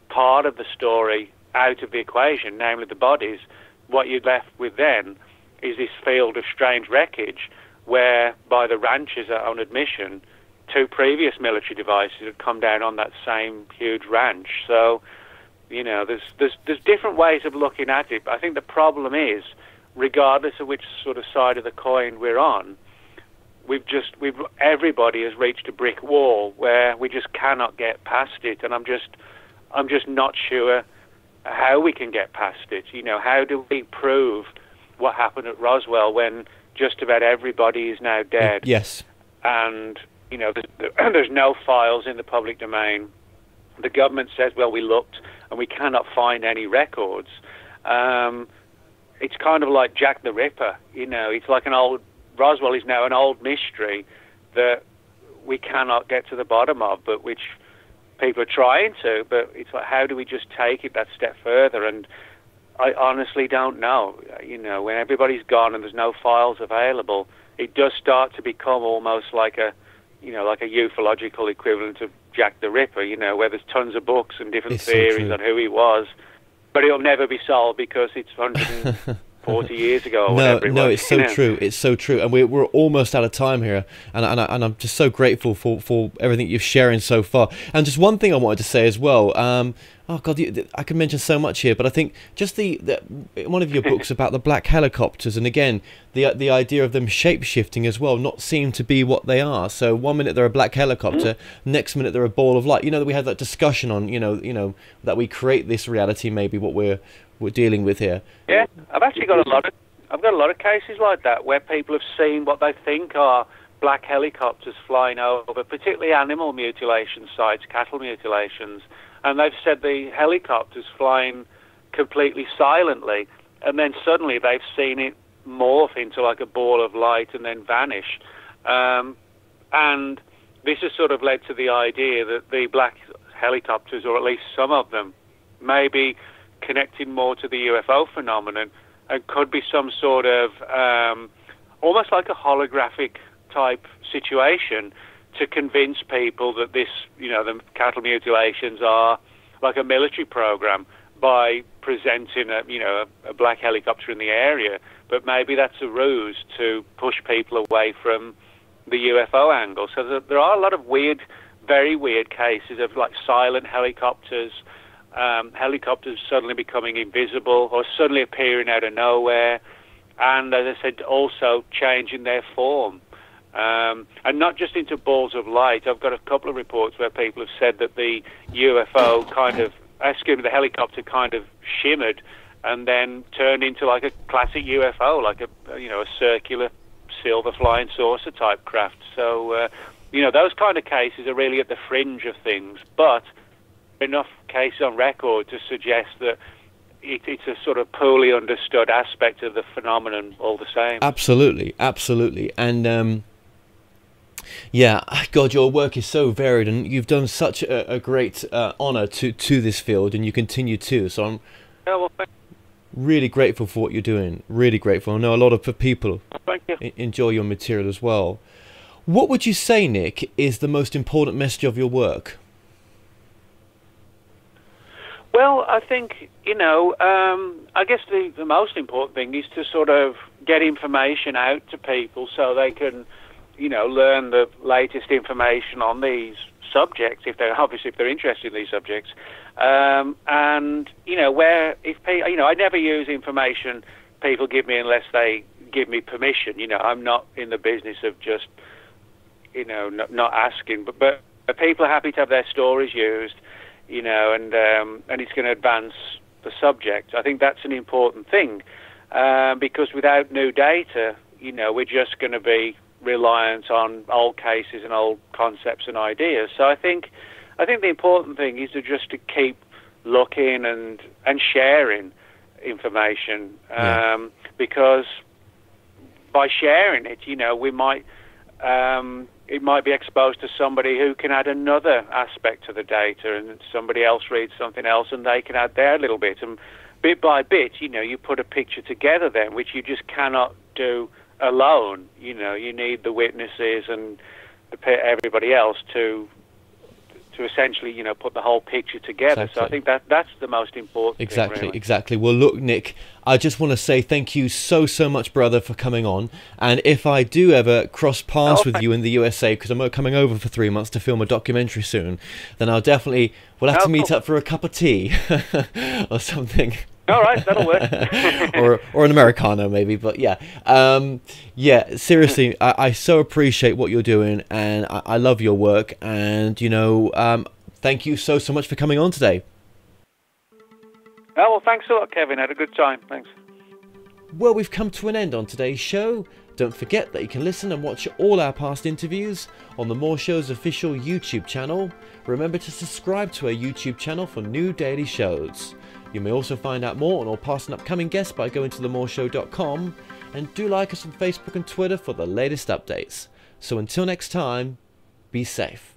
part of the story out of the equation, namely the bodies, what you're left with then is this field of strange wreckage where, by the ranchers on admission, 2 previous military devices had come down on that same huge ranch. So, there's different ways of looking at it. But I think the problem is, regardless of which sort of side of the coin we're on, everybody has reached a brick wall where we just cannot get past it. And I'm just not sure how we can get past it. How do we prove what happened at Roswell when just about everybody is now dead? Yes. And, there's no files in the public domain. The government says, well, we looked and we cannot find any records. It's kind of like Jack the Ripper. It's like Roswell is now an old mystery that we cannot get to the bottom of, but which people are trying to. But it's like, how do we just take it that step further? And I honestly don't know. When everybody's gone and there's no files available, it does start to become almost like a ufological equivalent of Jack the Ripper, where there's tons of books and different theories on who he was, but it'll never be solved because it's 140 years ago or whatever it was. No, it's so true. It's so true. And we're almost out of time here. And I'm just so grateful for everything you're sharing so far. And just one thing I wanted to say as well. Oh God, I could mention so much here, but I think just one of your books about the black helicopters, and again the idea of them shape-shifting as well, not seem to be what they are. So one minute they're a black helicopter, next minute they're a ball of light. That we had that discussion on, that we create this reality, maybe what we're dealing with here. Yeah, I've actually got a lot of cases like that where people have seen what they think are black helicopters flying over, particularly animal mutilation sites, cattle mutilations. And they've said the helicopter's flying completely silently, and then suddenly they've seen it morph into like a ball of light and then vanish. And this has sort of led to the idea that the black helicopters, or at least some of them, may be connected more to the UFO phenomenon and could be some sort of almost like a holographic type situation to convince people that this, the cattle mutilations are like a military program by presenting a black helicopter in the area, but maybe that's a ruse to push people away from the UFO angle. So there are a lot of weird, very weird cases of like silent helicopters, helicopters suddenly becoming invisible or suddenly appearing out of nowhere, and as I said, also changing their form. And not just into balls of light. I've got a couple of reports where people have said that the the helicopter kind of shimmered and then turned into like a classic UFO, like a circular silver flying saucer type craft. So, those kind of cases are really at the fringe of things, but enough cases on record to suggest that it's a sort of poorly understood aspect of the phenomenon all the same. Absolutely, absolutely. And yeah, God, your work is so varied, and you've done such a great honor to this field, and you continue to. So I'm really grateful for what you're doing. Really grateful. I know a lot of people enjoy your material as well. What would you say, Nick, is the most important message of your work? Well, I think, I guess the most important thing is to sort of get information out to people so they can, learn the latest information on these subjects, if they're interested in these subjects. And, I never use information people give me unless they give me permission. I'm not in the business of just, not asking, but people are happy to have their stories used, and it's going to advance the subject. I think that's an important thing, because without new data, we're just going to be reliant on old cases and old concepts and ideas. So I think the important thing is to keep looking and sharing information, because by sharing it, we might it might be exposed to somebody who can add another aspect to the data, and somebody else reads something else and they can add their little bit, and bit by bit, you put a picture together then, which you just cannot do alone. You need the witnesses and everybody else to essentially, put the whole picture together. Exactly. So I think that's the most important thing, really. Exactly. Well, look, Nick, I just want to say thank you so much, brother, for coming on. And if I do ever cross paths with you in the USA, because I'm coming over for 3 months to film a documentary soon, then we'll have to meet up for a cup of tea or something. All right, that'll work. or an Americano maybe, but yeah. Seriously, I so appreciate what you're doing, and I love your work, and thank you so much for coming on today. Oh, well, thanks a lot, Kevin. Had a good time. Thanks. Well, we've come to an end on today's show. Don't forget that you can listen and watch all our past interviews on the More Show's official YouTube channel. Remember to subscribe to our YouTube channel for new daily shows. You may also find out more on all past and upcoming guests by going to themoreshow.com, and do like us on Facebook and Twitter for the latest updates. So until next time, be safe.